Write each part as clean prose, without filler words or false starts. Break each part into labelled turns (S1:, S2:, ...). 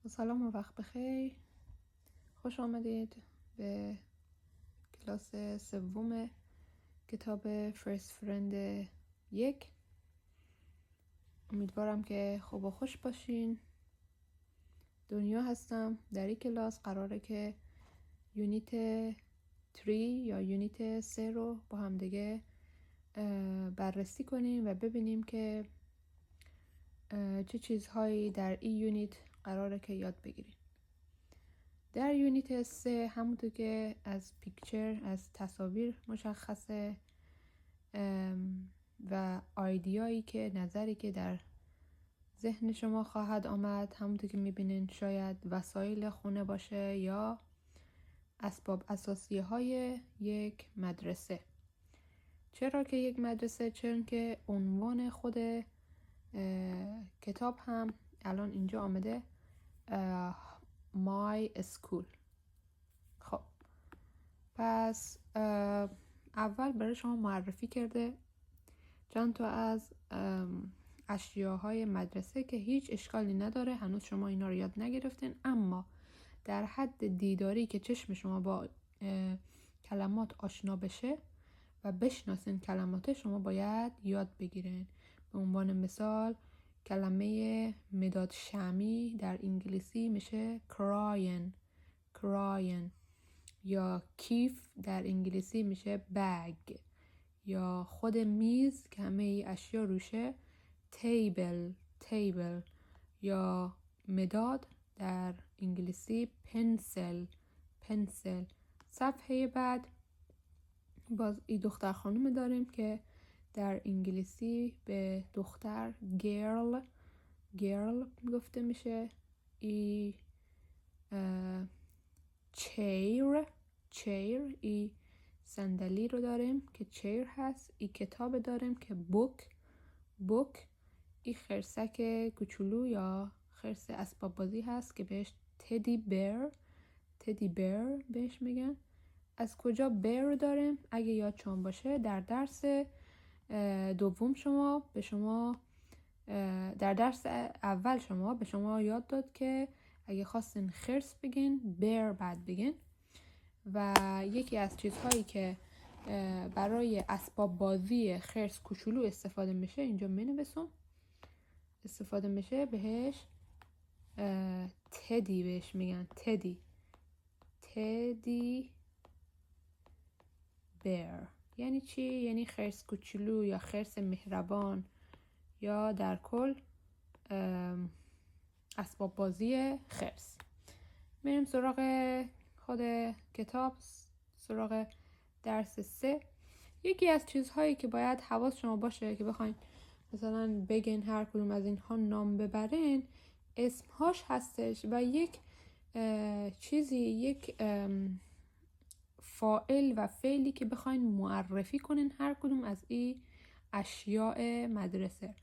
S1: سلام و وقت بخیر. خوش آمدید به کلاس سوم کتاب فرست فرند 1. امیدوارم که خوب و خوش باشین. دنیا هستم. در این کلاس قراره که یونیت 3 یا یونیت 3 رو با هم دیگه بررسی کنیم و ببینیم که چه چیزهایی در این یونیت قراره که یاد بگیریم. در یونیت 3 همونطور که از پیکچر، از تصاویر مشخصه و آیدیایی که نظری که در ذهن شما خواهد آمد، همونطور که میبینین شاید وسایل خونه باشه یا اسباب اساسیه های یک مدرسه. چرا که یک مدرسه؟ چون که عنوان خود کتاب هم الان اینجا آمده My School. خب پس اول برای شما معرفی کرده چند تا از اشیاهای مدرسه که هیچ اشکالی نداره، هنوز شما اینا رو یاد نگرفتین، اما در حد دیداری که چشم شما با کلمات آشنا بشه و بشناسین کلمات، شما باید یاد بگیرین. به عنوان مثال کلمه مداد شمعی در انگلیسی میشه crayon یا کیف در انگلیسی میشه bag یا خود میز که همه ای اشیا روشه table یا مداد در انگلیسی pencil. صفحه بعد باز ای دختر خانم داریم که در انگلیسی به دختر girl گفته میشه. ای chair ای صندلی رو داریم که chair هست. ای کتاب داریم که book. ای خرسک کوچولو یا خرس اسباب بازی هست که بهش teddy bear بهش میگن. از کجا bear داریم؟ اگه یادتون باشه در درس دوم در درس اول شما به شما یاد داد که اگه خواستین خرس بگین bear بعد بگین. و یکی از چیزهایی که برای اسباب بازی خرس کوچولو استفاده میشه، اینجا مینویسم، استفاده میشه بهش تدی بهش میگن. تدی بیر یعنی چی؟ یعنی خرس کوچولو یا خرس مهربان یا در کل اسباب بازی خرس. میریم سراغ خود کتاب، سراغ درس 3. یکی از چیزهایی که باید حواس شما باشه که بخواین مثلا بگین هر کدوم از اینها نام ببرین، اسمهاش هستش و یک فاعل و فعلی که بخواین معرفی کنین هر کدوم از این اشیاء مدرسه.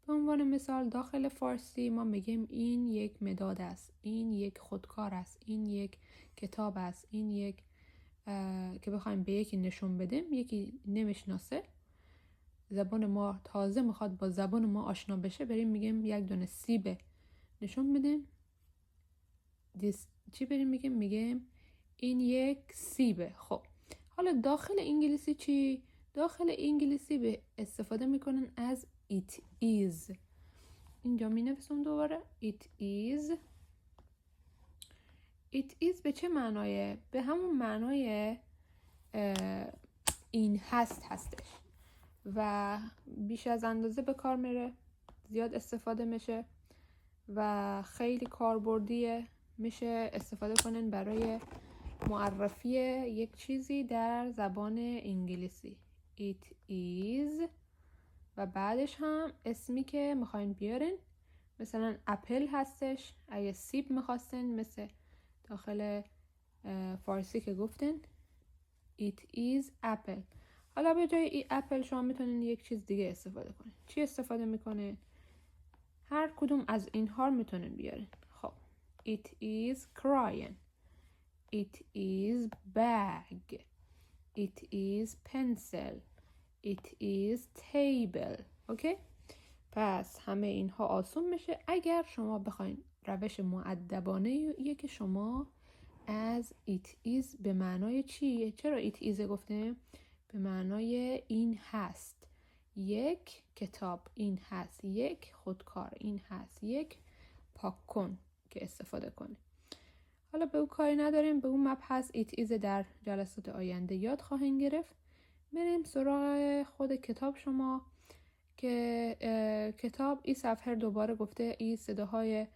S1: به عنوان مثال داخل فارسی ما میگیم این یک مداد است، این یک خودکار است، این یک کتاب است، این یک که بخوایم به یکی نشون بدیم یکی نمیشناسه، زبان ما تازه میخواد با زبان ما آشنا بشه، بریم میگیم یک دونه سیب نشون بدیم. چی بریم میگیم این یک سیبه. خب حالا داخل انگلیسی چی؟ داخل انگلیسی به استفاده میکنن از it is. اینجا مینویسم دوباره it is به چه معنایه؟ به همون معنای این هستش و بیش از اندازه به کار میره، زیاد استفاده میشه و خیلی کاربردیه. میشه استفاده کنن برای معرفی یک چیزی در زبان انگلیسی. it is و بعدش هم اسمی که میخواین بیارین، مثلا اپل هستش. اگه سیب میخواستین مثل داخل فارسی که گفتین it is apple. حالا به جای ای اپل شما میتونین یک چیز دیگه استفاده کنین. چی استفاده میکنین؟ هر کدوم از اینها رو میتونین بیارین. خب it is crayon, it is bag, it is pencil, it is table. اوکی؟ پس همه اینها آسون میشه اگر شما بخواین روش مؤدبانه که شما از it is به معنای چیه؟ چرا it is گفتیم؟ به معنای این هست، یک کتاب این هست، یک خودکار این هست، یک پاک کن که استفاده کنه. حالا به اون کاری نداریم، به اون مبحث it is در جلسات آینده یاد خواهیم گرفت. بریم سراغ خود کتاب شما که کتاب این صفحه دوباره گفته این صداهای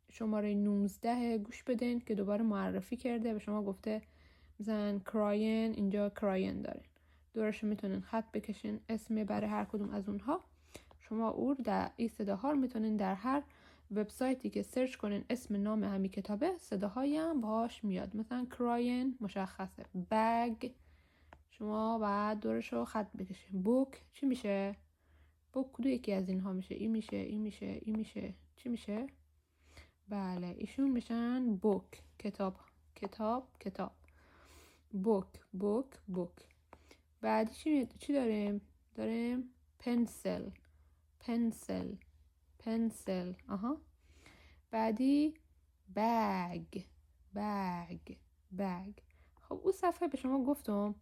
S1: شماره 19 گوش بدین که دوباره معرفی کرده به شما، گفته مثلا کراین، اینجا کراین دارین، دورش میتونین خط بکشین اسم برای هر کدوم از اونها. شما در این صداها رو میتونین در هر وبسایتی که سرچ کنین اسم نام همین کتابه صداهایی هم باهاش میاد. مثلا کراین مشخصه، بگ شما بعد دورش رو خط بکشین. بوک چی میشه؟ بوک کدوم یکی از اینها میشه؟ این میشه، این میشه، این میشه، چی میشه؟ بله ایشون میشن بوک، کتاب کتاب کتاب، بوک بوک بوک. بعدی چی داریم؟ داریم پنسل پنسل پنسل. بعدی بگ بگ بگ. خب اون صفحه به شما گفتم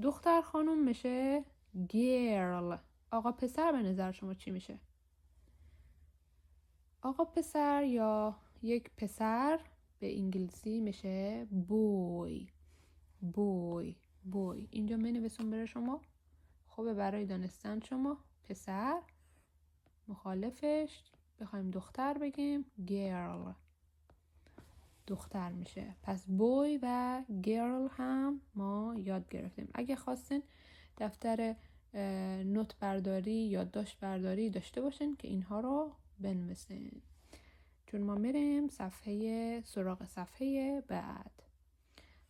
S1: دختر خانم میشه گیرل، آقا پسر به نظر شما چی میشه؟ آقا پسر یا یک پسر به انگلیسی میشه بوی بوی بوی. اینجا منویسم برای شما، خوبه برای دانستن شما. پسر مخالفش بخوایم دختر بگیم گیرل، دختر میشه. پس بوی و گیرل هم ما یاد گرفتیم. اگه خواستین دفتر نوت برداری، یادداشت برداری داشته باشین که اینها رو بنویسین، چون ما میریم سراغ صفحه بعد.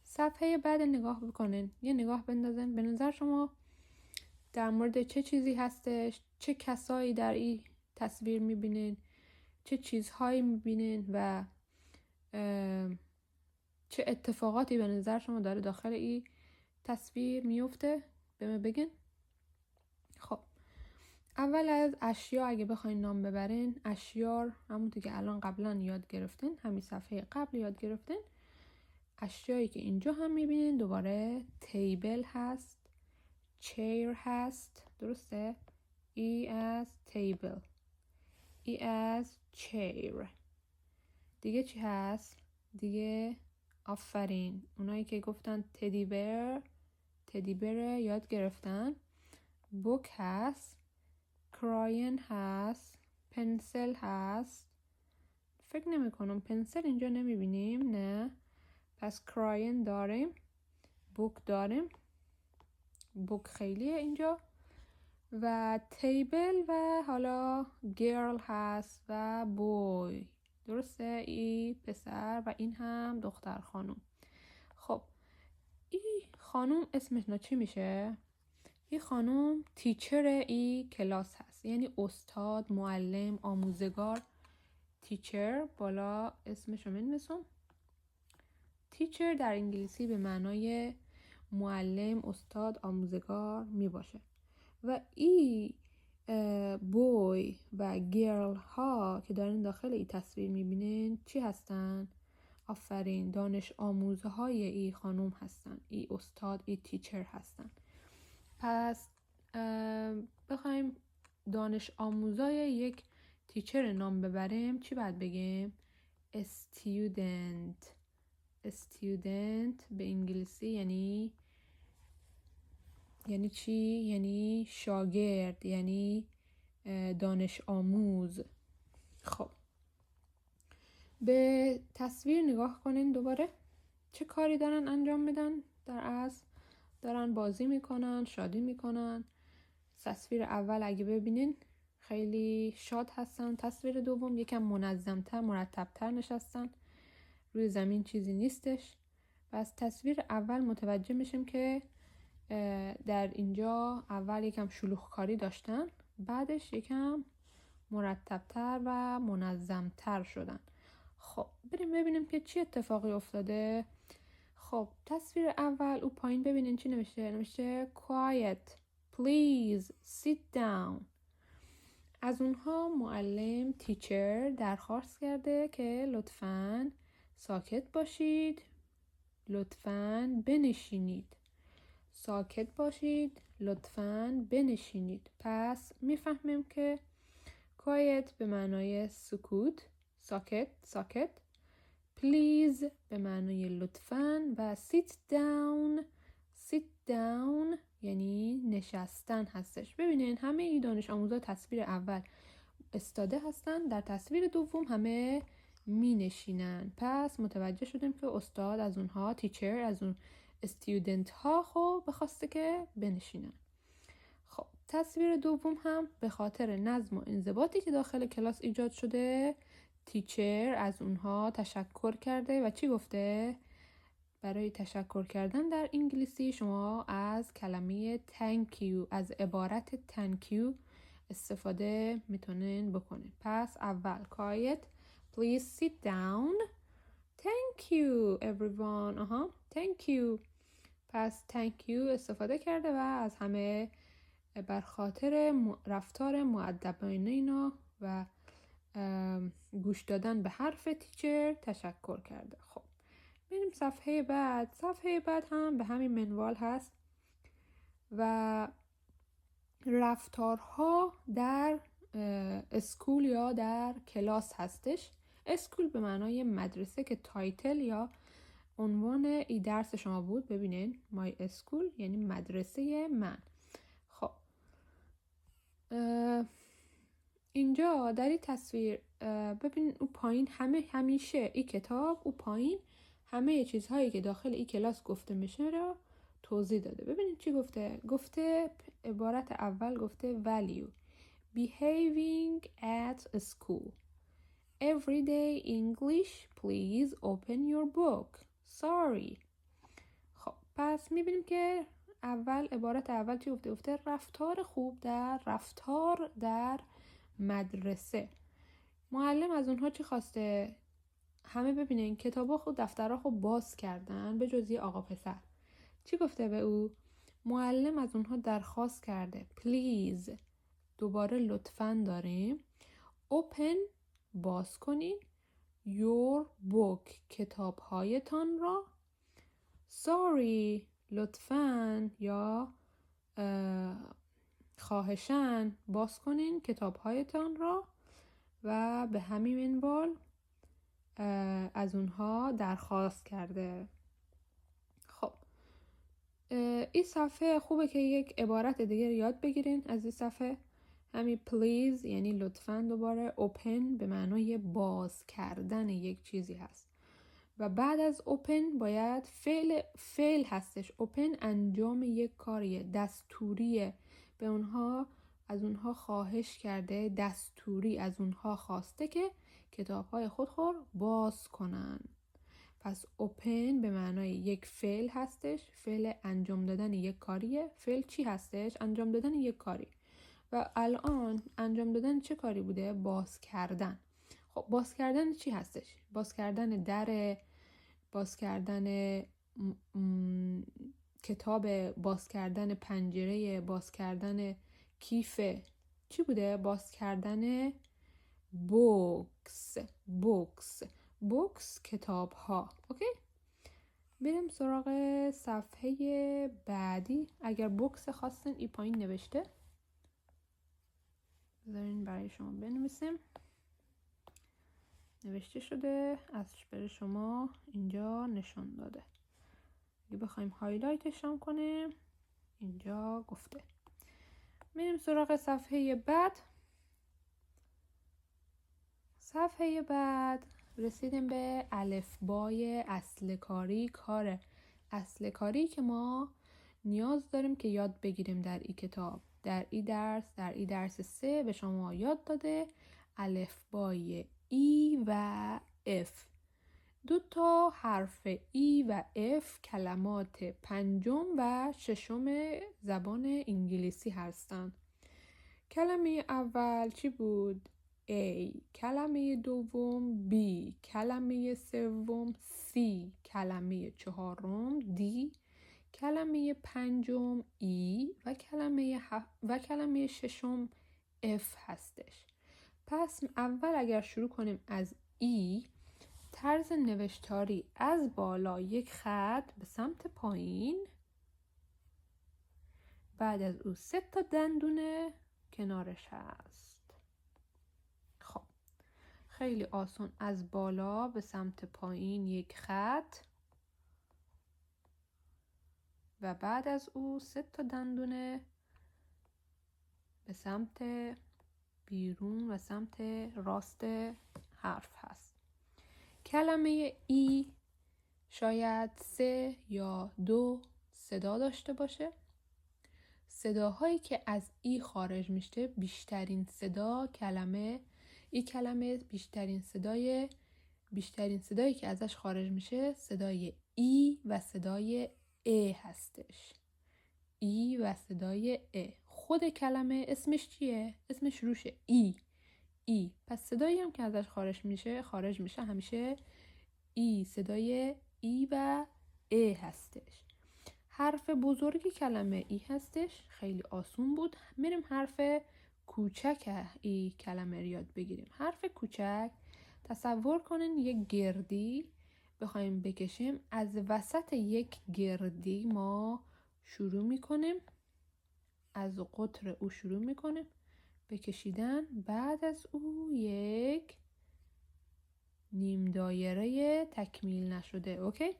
S1: صفحه بعد نگاه بکنین، یه نگاه بندازین به نظر شما در مورد چه چیزی هستش، چه کسایی در این تصویر میبینین، چه چیزهایی میبینین و چه اتفاقاتی به نظر شما داره داخل این تصویر میفته؟ به من بگین. خب اول از اشیا اگه بخواین نام ببرین، اشیار همونطور که الان قبلا یاد گرفتین، همین صفحه قبل یاد گرفتین. اشیایی که اینجا هم میبینین دوباره تیبل هست، چیر هست، درسته؟ ای از تیبل، ای از چیر. دیگه چی هست؟ دیگه آفرین، اونایی که گفتن تدی بر یاد گرفتن. بوک هست، کراین هست، پنسل هست. فکر نمی کنم پنسل اینجا نمیبینیم، نه. پس کراین داریم، بوک داریم، بوک خیلیه اینجا، و تیبل و حالا گرل هست و بوی، درسته؟ ای پسر و این هم دختر خانم. خب این خانم اسمش چی میشه؟ این خانم تیچر ای کلاس هست، یعنی استاد، معلم، آموزگار. تیچر بالا اسمشو منویسم. تیچر در انگلیسی به معنای معلم، استاد، آموزگار می باشه. و ای بوی و گرل ها که دارین داخل ای تصویر می بینین چی هستن؟ آفرین، دانش آموزهای ای خانم هستن، ای استاد، ای تیچر هستن. پس بخوایم دانش آموزای یک تیچر نام ببریم چی باید بگیم؟ student. student به انگلیسی یعنی چی؟ یعنی شاگرد، یعنی دانش آموز. خب به تصویر نگاه کنین دوباره، چه کاری دارن انجام میدن؟ در اصل دارن بازی میکنن، شادی میکنن. تصویر اول اگه ببینین خیلی شاد هستن، تصویر دوم یکم منظمتر، مرتبتر نشستن، روی زمین چیزی نیستش. پس تصویر اول متوجه میشیم که در اینجا اول یکم شلوغکاری داشتن، بعدش یکم مرتبتر و منظمتر شدن. خب بریم ببینیم که چی اتفاقی افتاده. خب تصویر اول او پایین ببینین چی نوشته؟ نوشته quiet please sit down. از اونها معلم تیچر درخواست کرده که لطفاً ساکت باشید، لطفاً بنشینید. ساکت باشید، لطفاً بنشینید. پس میفهمیم که quiet به معنای سکوت، ساکت. please به معنای لطفاً و sit down یعنی نشستن هستش. ببینین همه ای دانش آموزا تصویر اول استاده هستن، در تصویر دوم همه می نشینن. پس متوجه شدیم که استاد از اونها، تیچر از اون استودنت ها خب بخواسته که بنشینن. خب تصویر دوم هم به خاطر نظم و انضباطی که داخل کلاس ایجاد شده تیچر از اونها تشکر کرده و چی گفته؟ برای تشکر کردن در انگلیسی شما از کلمه thank you، از عبارت thank you استفاده میتونین بکنین. پس اول quiet, please sit down. Thank you everyone. thank you. پس thank you استفاده کرده و از همه بر خاطر رفتار مؤدبانه اینا و گوش دادن به حرف تیچر تشکر کرده. خب بریم صفحه بعد. صفحه بعد هم به همین منوال هست و رفتارها در اسکول یا در کلاس هستش. اسکول به معنای مدرسه که تایتل یا عنوان ای درس شما بود. ببینین my school یعنی مدرسه من. خب اینجا در این تصویر ببین او پایین همیشه این کتاب او پایین همه چیزهایی که داخل این کلاس گفته میشه را توضیح داده. ببینید چی گفته عبارت اول گفته value behaving at school everyday English please open your book sorry. خب پس میبینیم که عبارت اول چی گفته رفتار خوب در مدرسه. معلم از اونها چی خواسته؟ همه ببینین کتابا خود دفترها خود باز کردن به جز یه آقا پسر. چی گفته به او؟ معلم از اونها درخواست کرده please دوباره لطفاً داریم open باز کنین your book کتابهایتان را sorry لطفاً یا خواهشاً باز کنین کتابهایتان را و به همین منوال از اونها درخواست کرده. خب این صفحه خوبه که یک عبارت دیگر یاد بگیرین از این صفحه. همین please یعنی لطفاً دوباره open به معنای باز کردن یک چیزی هست و بعد از open باید فعل هستش. open انجام یک کاریه، دستوریه، به اونها از اونها خواهش کرده، دستوری از اونها خواسته که کتاب‌های خود باز کنن. پس open به معنای یک فعل هستش، فعل انجام دادن یک کاریه. فعل چی هستش؟ انجام دادن یک کاری. و الان انجام دادن چه کاری بوده؟ باز کردن. خب باز کردن چی هستش؟ باز کردن در، باز کردن کتاب، باز کردن پنجره، باز کردن کیف. چی بوده؟ باز کردن بوکس کتاب ها. اوکی؟ بریم سراغ صفحه بعدی. اگر بوکس خواستین ای پایین نوشته، بذارین برای شما بنویسیم. نوشته شده، اصلش برای شما اینجا نشون داده. اگه بخوایم هایلایتش هم کنیم اینجا گفته. میریم سراغ صفحه بعد. صفحه بعد رسیدیم به الفبای اصل کاری، کار اصل کاری که ما نیاز داریم که یاد بگیریم در این کتاب. در این درس 3 به شما یاد داده الفبای ای و اف. 2 حرف ای و اف کلمات 5 و 6 زبان انگلیسی هستند. کلمه اول چی بود؟ A. کلمه دوم B. کلمه سوم C. کلمه چهارم D. کلمه پنجم E و کلمه ششم F هستش. پس اول اگر شروع کنیم از E، طرز نوشتاری از بالا یک خط به سمت پایین، بعد از او 3 تا دندونه کنارش هست. خب خیلی آسان، از بالا به سمت پایین یک خط و بعد از او 3 تا دندونه به سمت بیرون و سمت راست حرف هست. کلمه ای شاید 3 یا 2 صدا داشته باشه. صداهایی که از ای خارج میشه، بیشترین صدا کلمه بیشترین صدایی که ازش خارج میشه صدای ای و صدای ا هستش. ای و صدای ا. خود کلمه اسمش چیه؟ اسمش روشه ای. پس صدایی هم که ازش خارج میشه همیشه ای، صدای ای و ا هستش. حرف بزرگ کلمه ای هستش. خیلی آسون بود. میریم حرف کوچک ای کلمه رو یاد بگیریم. حرف کوچک، تصور کنین یک گردی بخوایم بکشیم. از وسط یک گردی ما شروع میکنیم، از قطر او شروع میکنیم بکشیدن. بعد از او یک نیم دایره تکمیل نشده. اوکی؟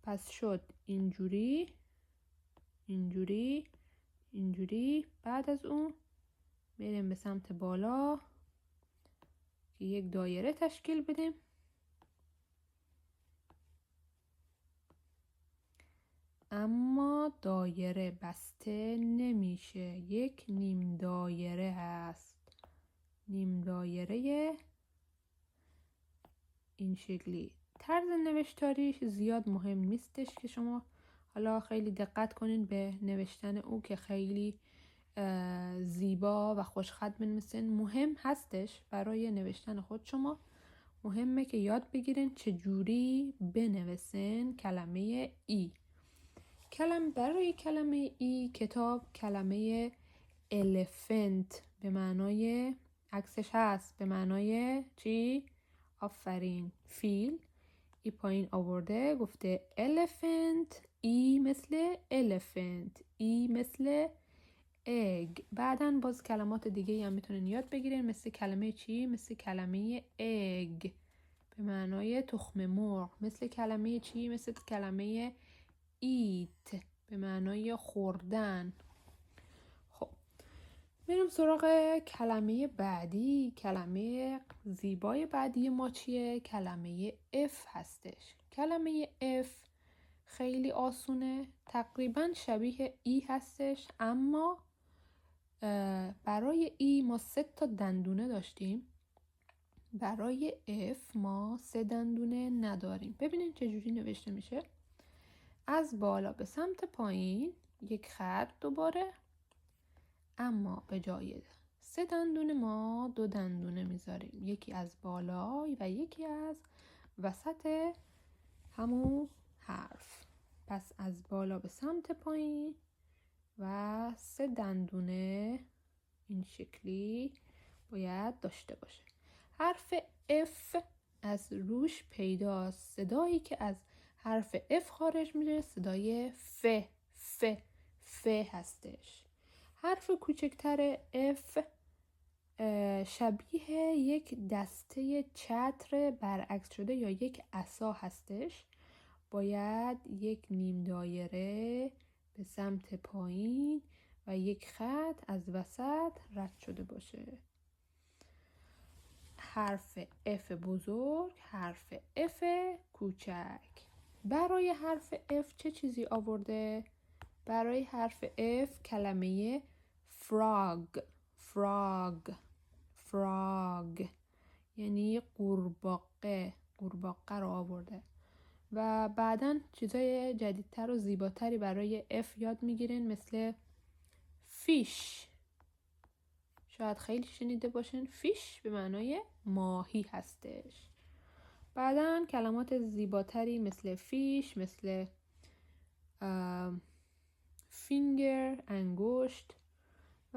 S1: پس شد اینجوری اینجوری اینجوری. بعد از اون میریم به سمت بالا که یک دایره تشکیل بدیم. اما دایره بسته نمیشه، یک نیم دایره هست. نیم دایره این شکلی. طرز نوشتاریش زیاد مهم نیستش که شما حالا خیلی دقت کنین به نوشتن او که خیلی زیبا و خوشخط بنویسین. مهم هستش برای نوشتن خود شما، مهمه که یاد بگیرین چجوری بنویسین کلمه ای. برای کلمه ای کتاب کلمه elephant به معنای عکسش هست، به معنای چی؟ آفرین، فیل. ای پایین آورده گفته elephant. ای مثل elephant، ای مثل egg. بعداً باز کلمات دیگه هم میتونین یاد بگیرین، مثل کلمه چی؟ مثل کلمه egg به معنای تخم مرغ. مثل کلمه چی؟ مثل کلمه eat به معنای خوردن. خب میریم سراغ کلمه بعدی. کلمه زیبای بعدی ما چیه؟ کلمه F هستش. کلمه F خیلی آسونه، تقریبا شبیه ای هستش، اما برای ای ما 3 تا دندونه داشتیم، برای F ما 3 دندونه نداریم. ببینین چجوری نوشته میشه. از بالا به سمت پایین یک خط دوباره، اما به جای 3 دندونه ما 2 دندونه میذاریم، یکی از بالا و یکی از وسط همون حرف. پس از بالا به سمت پایین و 3 دندونه این شکلی باید داشته باشه. حرف F از روش پیداست. صدایی که از حرف F خارج میشه صدای ف هستش. حرف کوچکتر F شبیه یک دسته چتر برعکس شده یا یک عصا هستش. باید یک نیم دایره به سمت پایین و یک خط از وسط رد شده باشه. حرف F بزرگ، حرف F کوچک. برای حرف F چه چیزی آورده؟ برای حرف F کلمه frog یعنی قورباغه رو آورده. و بعداً چیزای جدیدتر و زیباتری برای F یاد میگیرین، مثل فیش. شاید خیلی شنیده باشین، فیش به معنای ماهی هستش. بعداً کلمات زیباتری مثل فیش، مثل فینگر انگشت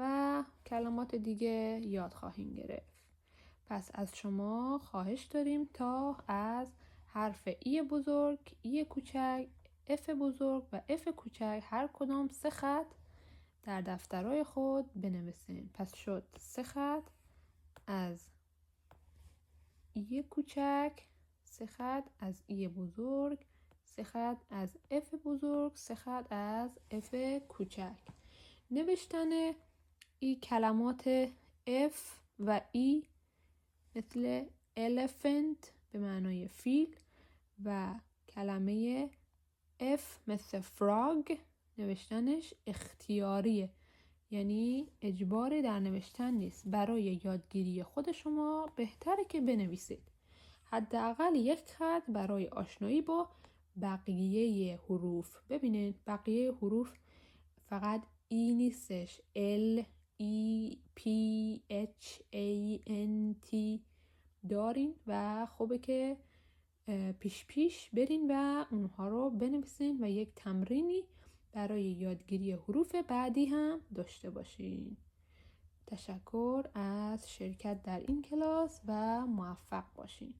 S1: و کلمات دیگه یاد خواهیم گرفت. پس از شما خواهش داریم تا از حرف ای بزرگ، ای کوچک، اف بزرگ و اف کوچک هر کدام 3 خط در دفترهای خود بنویسین. پس شد 3 خط از ای کوچک، 3 خط از ای بزرگ، 3 خط از اف بزرگ، 3 خط از اف کوچک. نوشتن این کلمات اف و ای مثل elephant به معنای فیل و کلمه اف مثل frog نوشتنش اختیاریه، یعنی اجباری در نوشتن نیست. برای یادگیری خود شما بهتره که بنویسید. حداقل 1 خط برای آشنایی با بقیه حروف. ببینید بقیه حروف فقط ای نیستش، L, E, P, H, A, N, T دارین و خوبه که پیش برین و اونها رو بنویسین و یک تمرینی برای یادگیری حروف بعدی هم داشته باشین. تشکر از شرکت در این کلاس و موفق باشین.